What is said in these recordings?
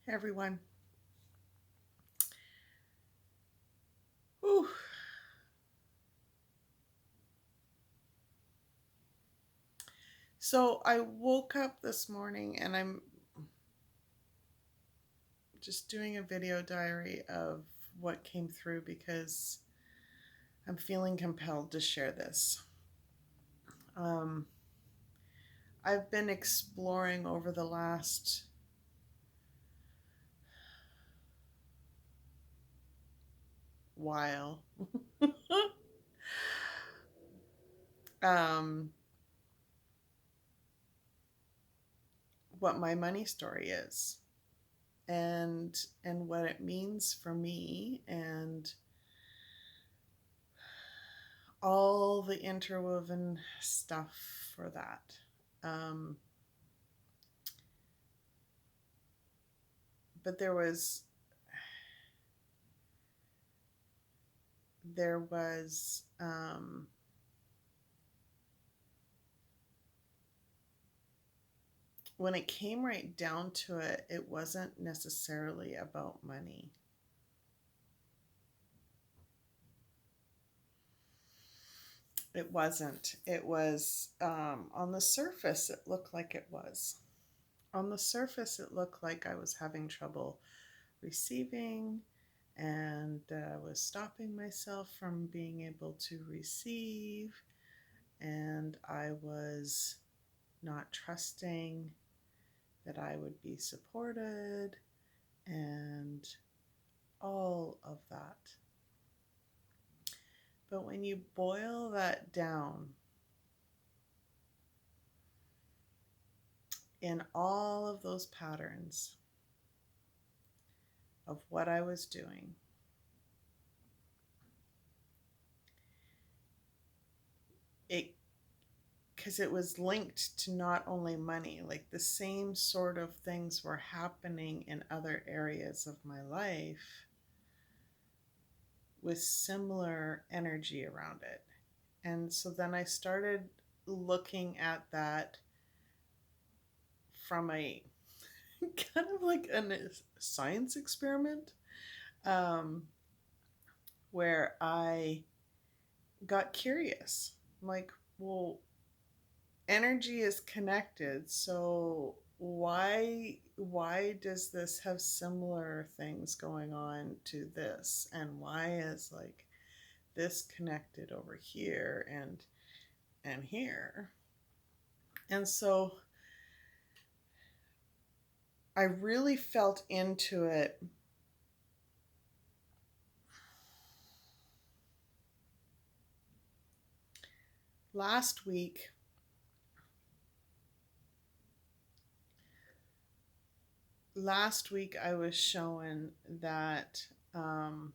Hey everyone. Whew. So I woke up this morning and I'm just doing a video diary of what came through because I'm feeling compelled to share this. Um, I've been exploring over the last while um, what my money story is and what it means for me and all the interwoven stuff for that. Um, but there was when it came right down to it, it wasn't necessarily about money. It wasn't. It was on the surface, it looked like it was. On the surface, it looked like I was having trouble receiving and was stopping myself from being able to receive. And I was not trusting that I would be supported and all of that. But when you boil that down in all of those patterns of what I was doing, it because it was linked to not only money, like the same sort of things were happening in other areas of my life with similar energy around it. And so then I started looking at that from a kind of like a science experiment, um, where I got curious. I'm like, well, energy is connected, so why does this have similar things going on to this, and why is like this connected over here and here? And so I really felt into it last week. Last week I was shown that um,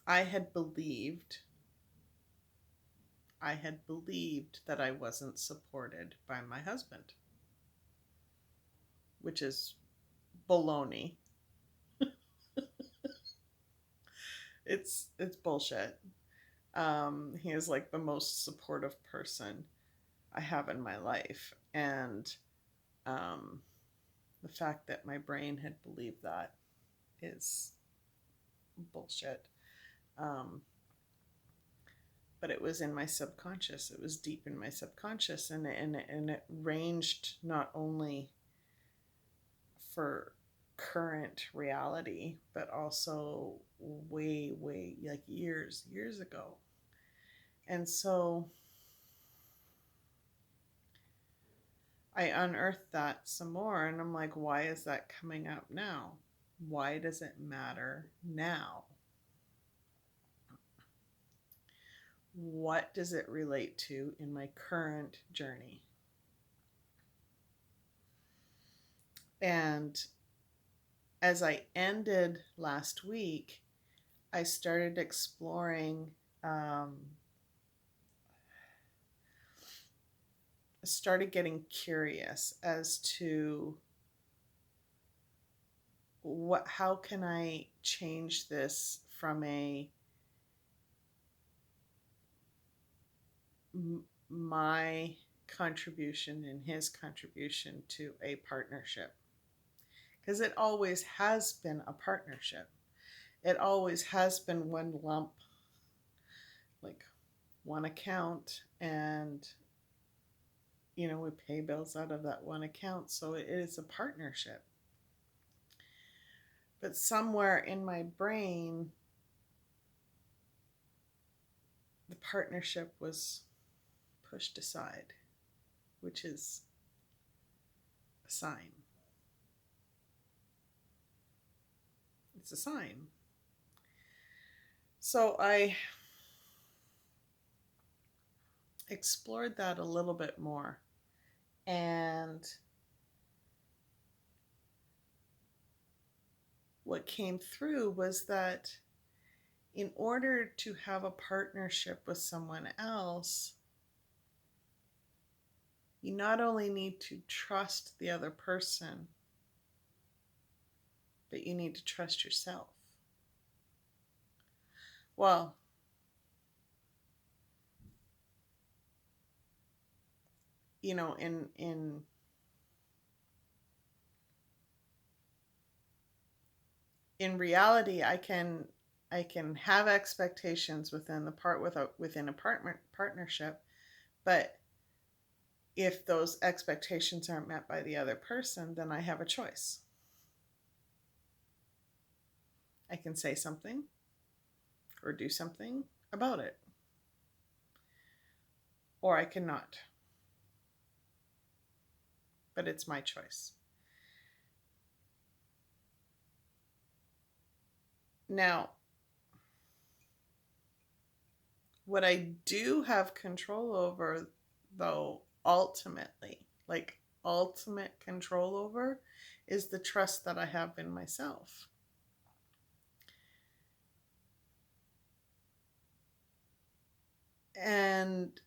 I had believed I had believed that I wasn't supported by my husband, which is baloney. It's bullshit. He is like the most supportive person I have in my life, and um, the fact that my brain had believed that is bullshit. Um, but it was in my subconscious. It was deep in my subconscious, and it ranged not only for current reality, but also way like years ago. And so I unearthed that some more, and I'm like, why is that coming up now? Why does it matter now? What does it relate to in my current journey? And as I ended last week, I started exploring, started getting curious as to how can I change this from a my contribution and his contribution to a partnership. Because it always has been a partnership. It always has been one lump, like one account, and we pay bills out of that one account. So it is a partnership. But somewhere in my brain, the partnership was pushed aside, which is a sign. It's a sign. So I explored that a little bit more. And what came through was that in order to have a partnership with someone else, you not only need to trust the other person, but you need to trust yourself. Well, in reality, I can have expectations within a partnership, but if those expectations aren't met by the other person, then I have a choice. I can say something or do something about it, or I cannot. But it's my choice. Now, what I do have control over, though, ultimately, like ultimate control over, is the trust that I have in myself. And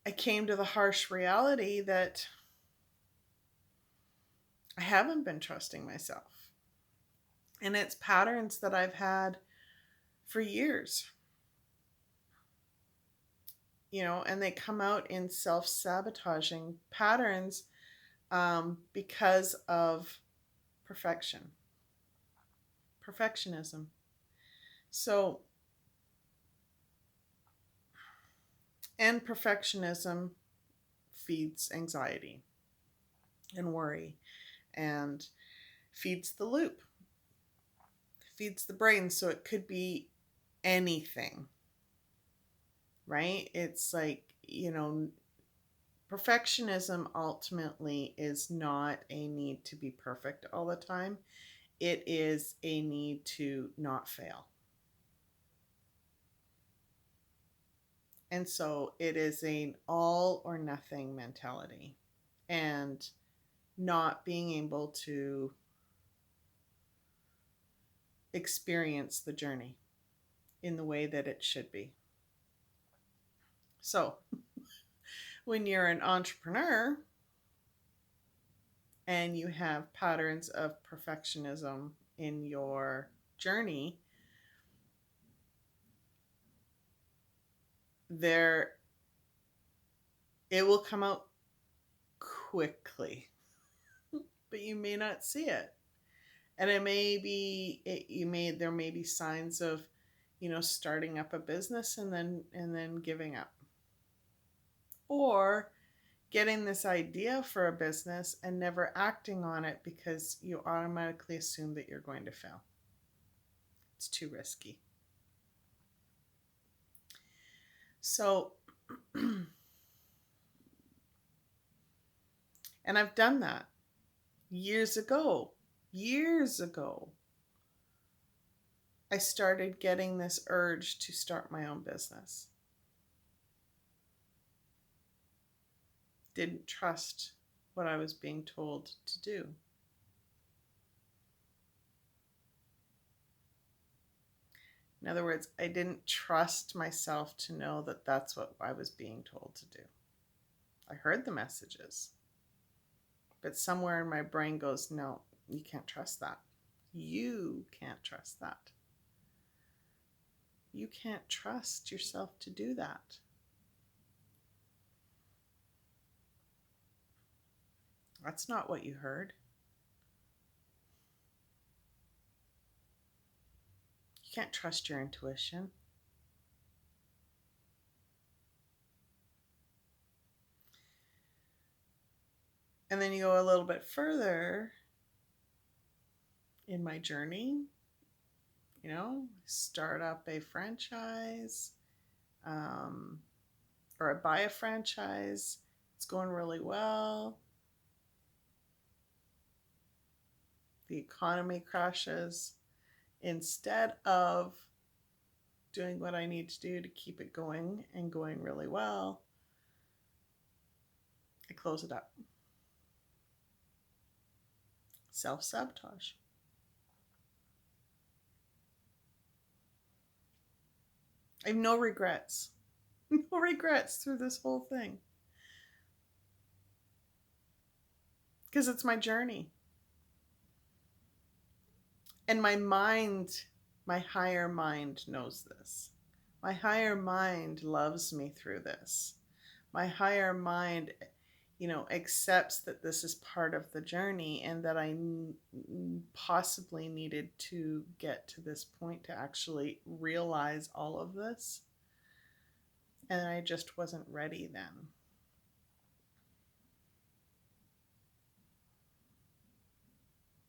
I came to the harsh reality that I haven't been trusting myself. And it's patterns that I've had for years. And they come out in self-sabotaging patterns because of perfectionism. So, and perfectionism feeds anxiety and worry and feeds the loop, feeds the brain. So it could be anything, right? It's like, perfectionism ultimately is not a need to be perfect all the time. It is a need to not fail. And so it is an all or nothing mentality, and not being able to experience the journey in the way that it should be. So when you're an entrepreneur and you have patterns of perfectionism in your journey, it will come out quickly, but you may not see it. And there may be signs of, starting up a business and then giving up, or getting this idea for a business and never acting on it because you automatically assume that you're going to fail. It's too risky. So, and I've done that years ago. I started getting this urge to start my own business. Didn't trust what I was being told to do. In other words, I didn't trust myself to know that that's what I was being told to do. I heard the messages, but somewhere in my brain goes, no, you can't trust that. You can't trust that. You can't trust yourself to do that. That's not what you heard. You can't trust your intuition. And then you go a little bit further in my journey, start up a franchise, um, or I buy a franchise. It's going really well. The economy crashes. Instead of doing what I need to do to keep it going and going really well, I close it up. Self-sabotage. I have no regrets. No regrets through this whole thing. Because it's my journey. And my mind, my higher mind knows this. My higher mind loves me through this. My higher mind, accepts that this is part of the journey and that I possibly needed to get to this point to actually realize all of this. And I just wasn't ready then.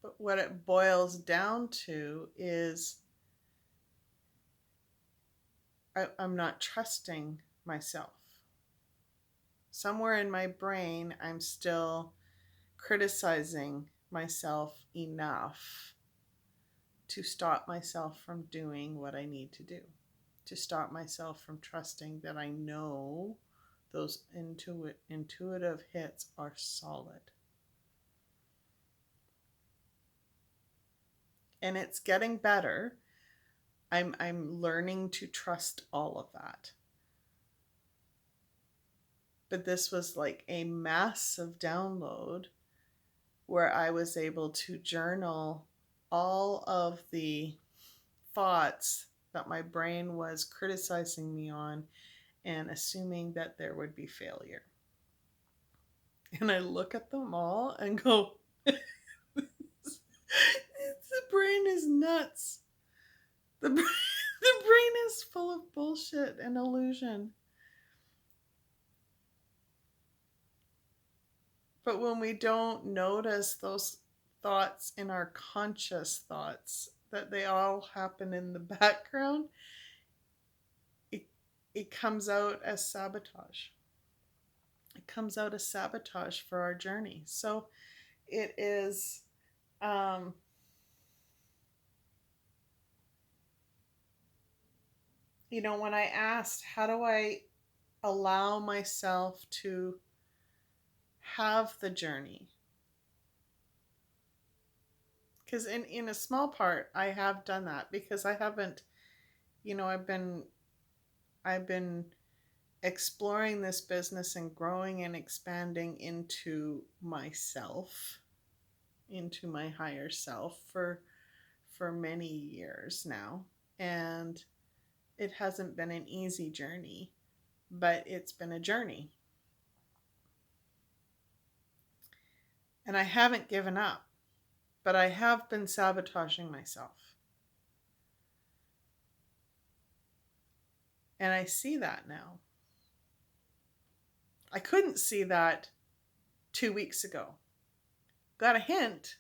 But what it boils down to is I'm not trusting myself. Somewhere in my brain, I'm still criticizing myself enough to stop myself from doing what I need to do, to stop myself from trusting that I know those intuitive hits are solid. And it's getting better. I'm learning to trust all of that. But this was like a massive download where I was able to journal all of the thoughts that my brain was criticizing me on and assuming that there would be failure. And I look at them all and go, the brain is nuts. The brain is full of bullshit and illusion. But when we don't notice those thoughts in our conscious thoughts, that they all happen in the background, it comes out as sabotage. It comes out as sabotage for our journey. So it is, when I asked, how do I allow myself to have the journey? Because in a small part, I have done that because I haven't, I've been exploring this business and growing and expanding into myself, into my higher self for many years now. And it hasn't been an easy journey, but it's been a journey. And I haven't given up, but I have been sabotaging myself. And I see that now. I couldn't see that 2 weeks ago. Got a hint.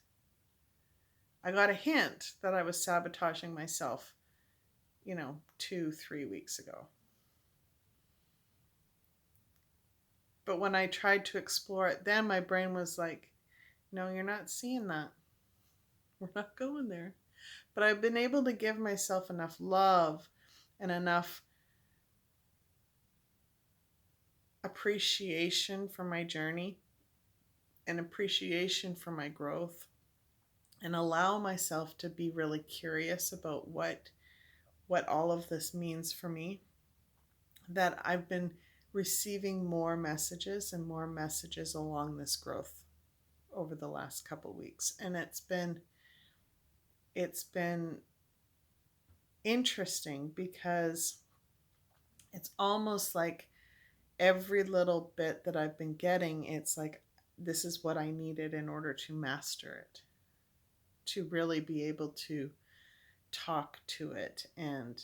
I got a hint that I was sabotaging myself, 2-3 weeks ago. But when I tried to explore it, then my brain was like, no, you're not seeing that. We're not going there. But I've been able to give myself enough love and enough appreciation for my journey and appreciation for my growth, and allow myself to be really curious about what all of this means for me, that I've been receiving more messages and more messages along this growth over the last couple weeks. And it's been interesting because it's almost like every little bit that I've been getting, it's like this is what I needed in order to master it, to really be able to talk to it and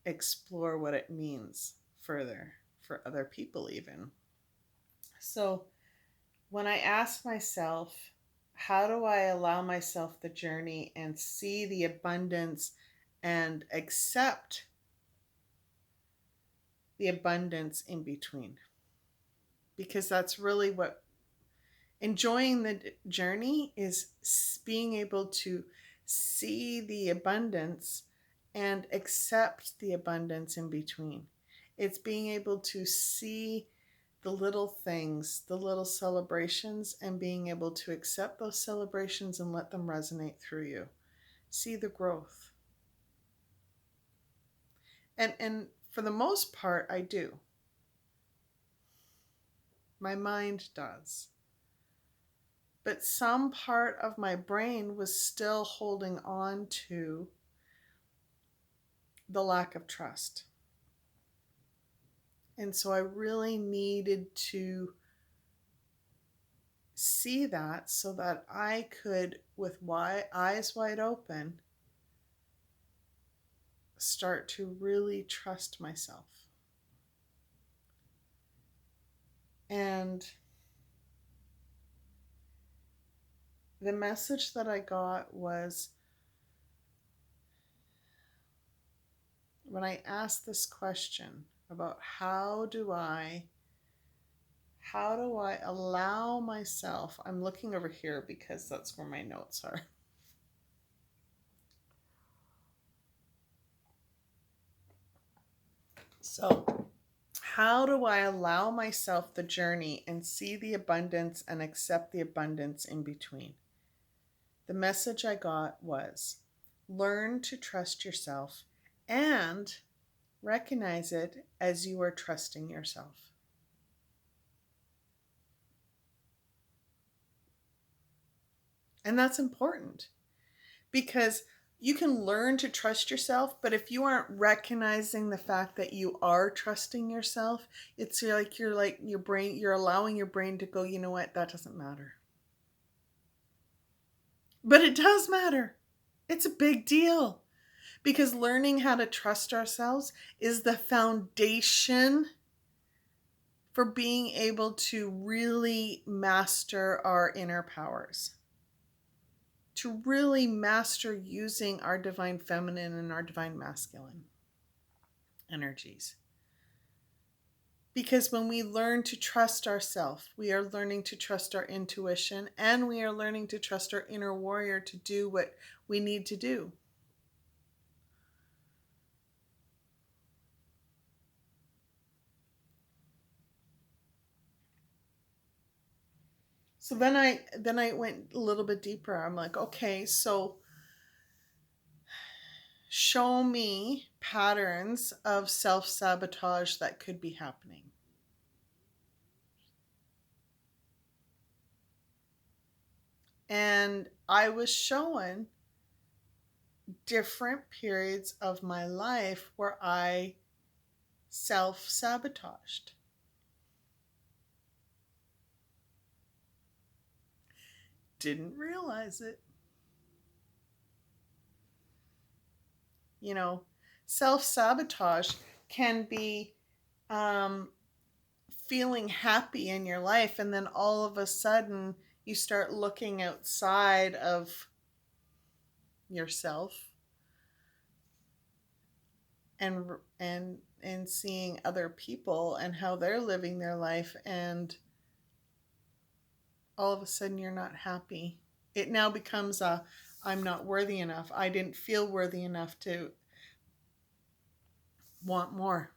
explore what it means further for other people, even. So, when I ask myself, how do I allow myself the journey and see the abundance and accept the abundance in between? Because that's really what enjoying the journey is, being able to see the abundance and accept the abundance in between. It's being able to see the little things, the little celebrations, and being able to accept those celebrations and let them resonate through you. See the growth. And for the most part, I do. My mind does. But some part of my brain was still holding on to the lack of trust. And so I really needed to see that so that I could, with eyes wide open, start to really trust myself. And the message that I got was, when I asked this question about how do I allow myself, I'm looking over here because that's where my notes are. So, how do I allow myself the journey and see the abundance and accept the abundance in between? The message I got was, learn to trust yourself and recognize it as you are trusting yourself. And that's important, because you can learn to trust yourself, but if you aren't recognizing the fact that you are trusting yourself, it's like your brain, you're allowing your brain to go, you know what, that doesn't matter. But it does matter. It's a big deal, because learning how to trust ourselves is the foundation for being able to really master our inner powers, to really master using our divine feminine and our divine masculine energies. Because when we learn to trust ourselves, we are learning to trust our intuition, and we are learning to trust our inner warrior to do what we need to do. So then I went a little bit deeper. I'm like, okay, so show me patterns of self-sabotage that could be happening. And I was shown different periods of my life where I self-sabotaged. Didn't realize it. You know, self-sabotage can be feeling happy in your life, and then all of a sudden you start looking outside of yourself and and seeing other people and how they're living their life, and all of a sudden you're not happy. It now becomes a, I'm not worthy enough. I didn't feel worthy enough to want more.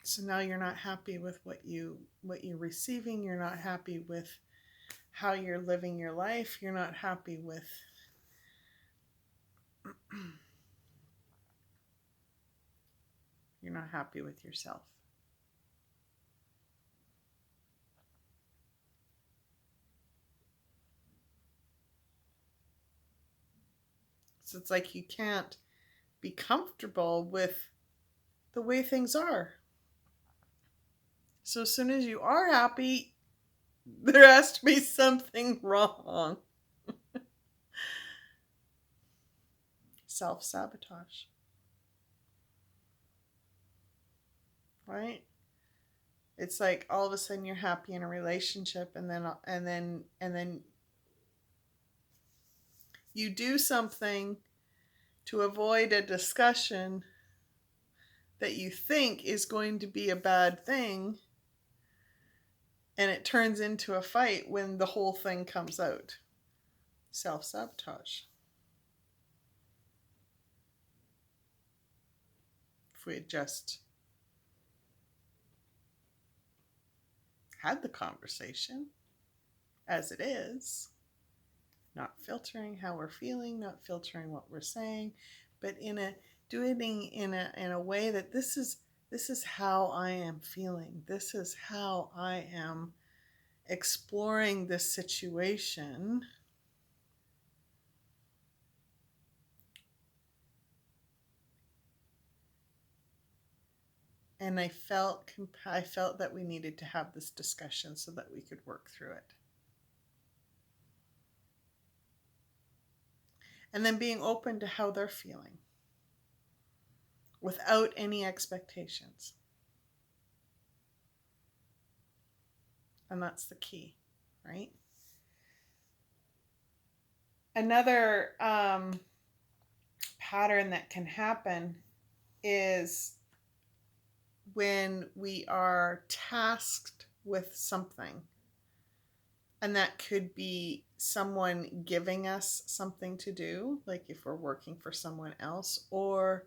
So now you're not happy with what you're receiving. You're not happy with how you're living your life. You're not happy with you're not happy with yourself. So it's like you can't be comfortable with the way things are. So as soon as you are happy, there has to be something wrong. Self-sabotage. Right? It's like all of a sudden you're happy in a relationship, and then you do something to avoid a discussion that you think is going to be a bad thing, and it turns into a fight when the whole thing comes out. Self-sabotage. If we had just had the conversation as it is, not filtering how we're feeling, not filtering what we're saying, but doing in a way that this is how I am feeling. This is how I am exploring this situation. And I felt that we needed to have this discussion so that we could work through it. And then being open to how they're feeling without any expectations. And that's the key, right? Another pattern that can happen is when we are tasked with something. And that could be someone giving us something to do, like if we're working for someone else, or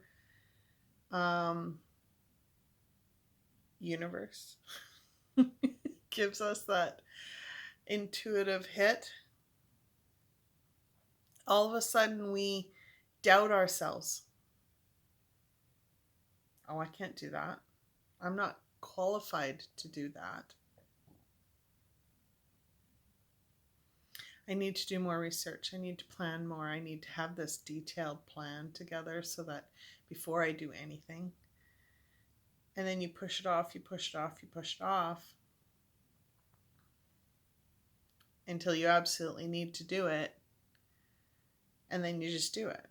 universe gives us that intuitive hit. All of a sudden we doubt ourselves. Oh, I can't do that. I'm not qualified to do that. I need to do more research. I need to plan more. I need to have this detailed plan together so that before I do anything. And then you push it off, you push it off, you push it off until you absolutely need to do it. And then you just do it.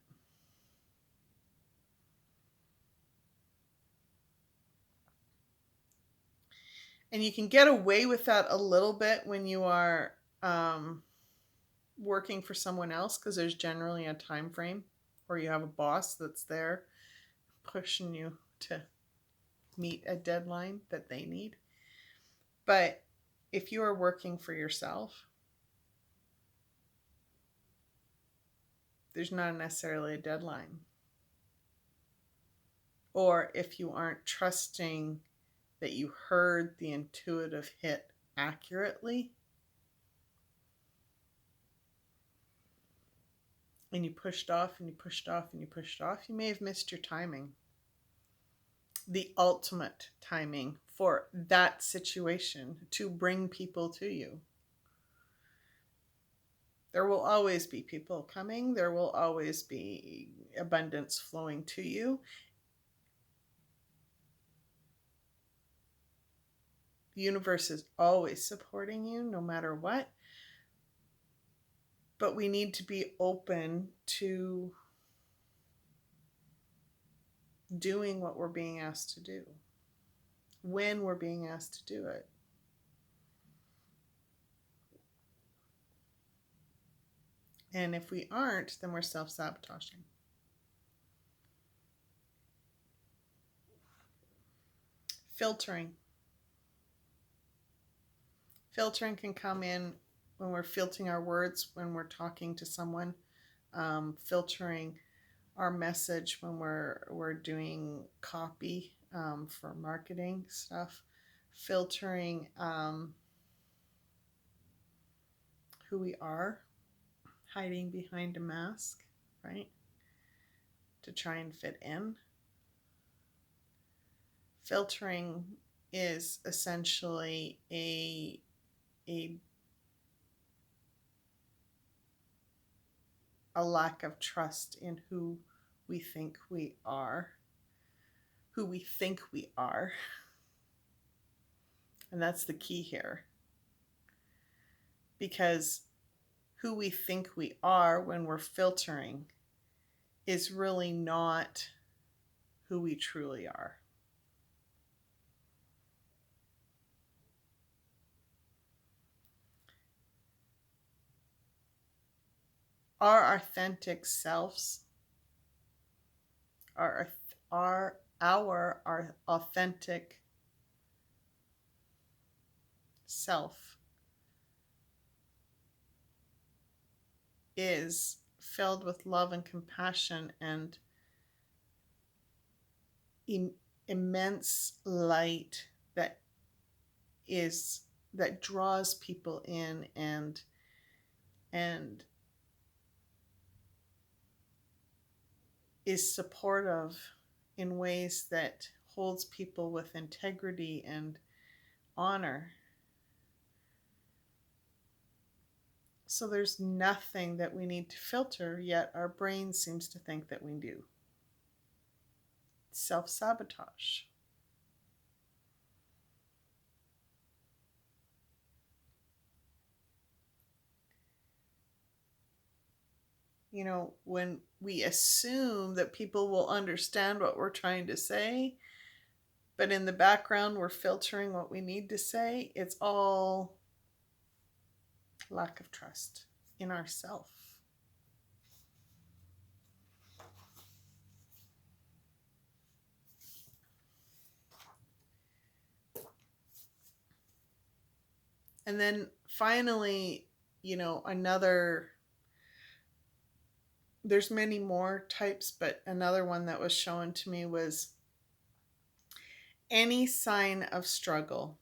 And you can get away with that a little bit when you are working for someone else, because there's generally a time frame, or you have a boss that's there pushing you to meet a deadline that they need. But if you are working for yourself, there's not necessarily a deadline. Or if you aren't trusting that you heard the intuitive hit accurately, and you pushed off and you pushed off and you pushed off, you may have missed your timing. The ultimate timing for that situation to bring people to you. There will always be people coming. There will always be abundance flowing to you. The universe is always supporting you no matter what. But we need to be open to doing what we're being asked to do when we're being asked to do it. And if we aren't, then we're self-sabotaging. Filtering. Filtering can come in when we're filtering our words, when we're talking to someone, filtering our message when we're doing copy for marketing stuff, filtering who we are, hiding behind a mask, right, to try and fit in. Filtering is essentially a lack of trust in who we think we are, And that's the key here. Because who we think we are when we're filtering is really not who we truly are. Our authentic selves, our authentic self is filled with love and compassion and immense light that is that draws people in and is supportive in ways that holds people with integrity and honor. So there's nothing that we need to filter, yet our brain seems to think that we do. Self-sabotage. When we assume that people will understand what we're trying to say, but in the background we're filtering what we need to say, it's all lack of trust in ourself. And then finally, there's many more types, but another one that was shown to me was any sign of struggle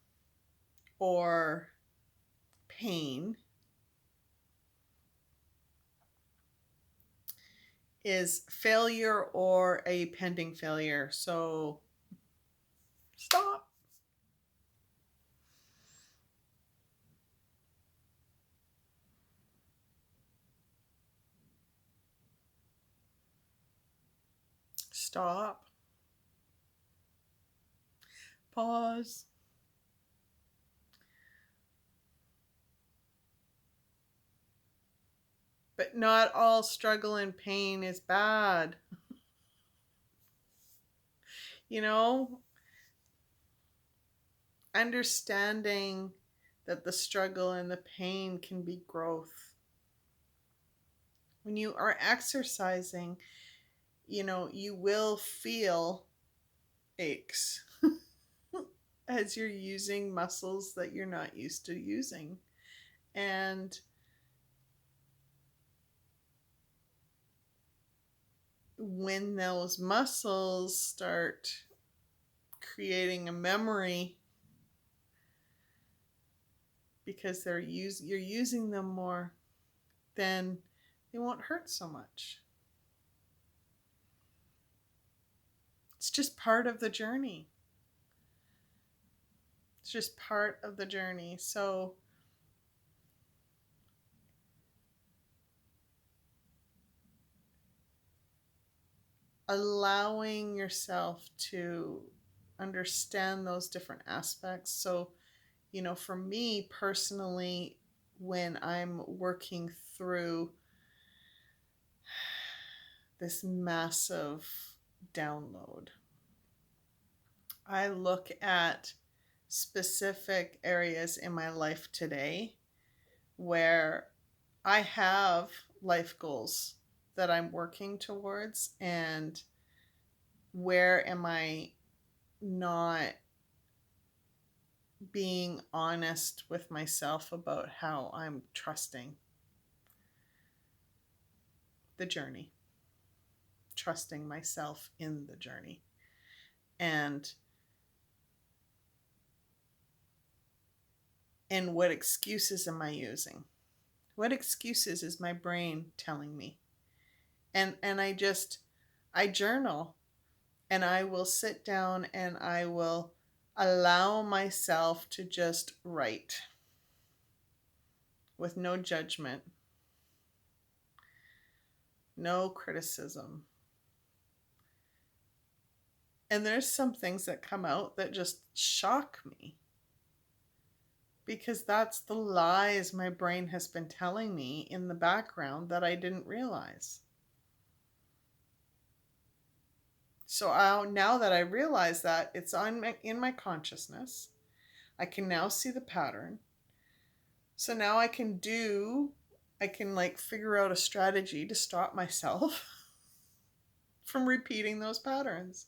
or pain is failure or a pending failure. So stop. Stop. Pause. But not all struggle and pain is bad. You know, understanding that the struggle and the pain can be growth. When you are exercising, you will feel aches as you're using muscles that you're not used to using. And when those muscles start creating a memory because you're using them more, then they won't hurt so much. It's just part of the journey. It's just part of the journey. So allowing yourself to understand those different aspects. So, for me personally, when I'm working through this massive download, I look at specific areas in my life today where I have life goals that I'm working towards, and where am I not being honest with myself about how I'm trusting the journey, trusting myself in the journey. And what excuses am I using? What excuses is my brain telling me? And I journal, and I will sit down and I will allow myself to just write with no judgment, no criticism. And there's some things that come out that just shock me. because that's the lies my brain has been telling me in the background that I didn't realize. So now that I realize that it's in my consciousness, I can now see the pattern. So now I can like figure out a strategy to stop myself from repeating those patterns.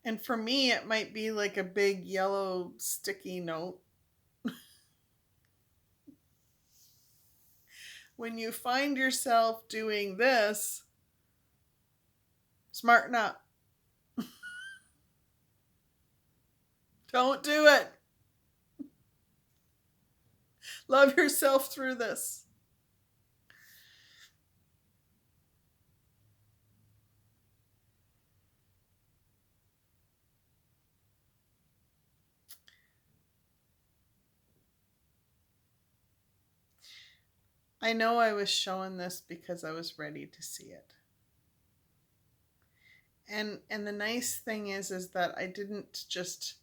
And for me, it might be like a big yellow sticky note. When you find yourself doing this, smarten up. Don't do it. Love yourself through this. I know I was shown this because I was ready to see it. And the nice thing is that I didn't just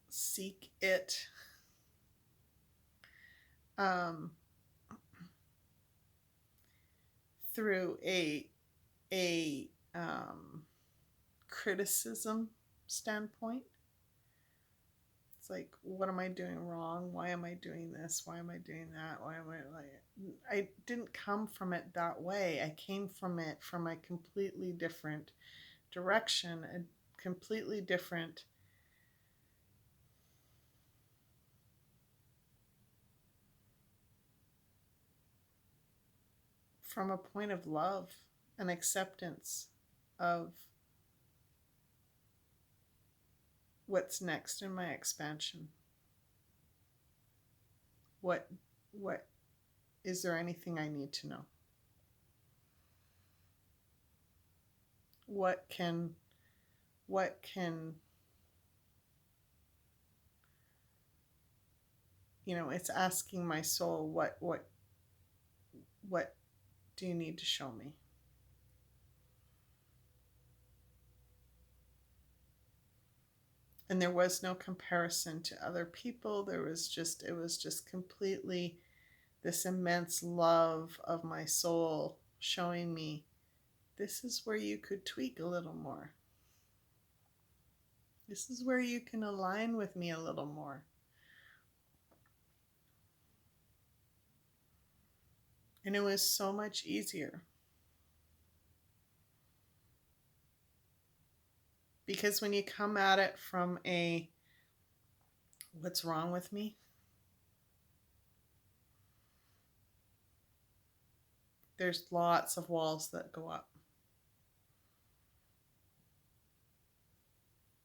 seek it um, through a criticism standpoint. It's like, what am I doing wrong? Why am I doing this? Why am I doing that? Why am I like? I didn't come from it that way. I came from it from a completely different direction, a completely different from a point of love and acceptance of what's next in my expansion. What what is there anything I need to know? What can it's asking my soul, what do you need to show me? And there was no comparison to other people. It was just completely this immense love of my soul showing me this is where you could tweak a little more. This is where you can align with me a little more. And it was so much easier. Because when you come at it from a what's wrong with me, there's lots of walls that go up.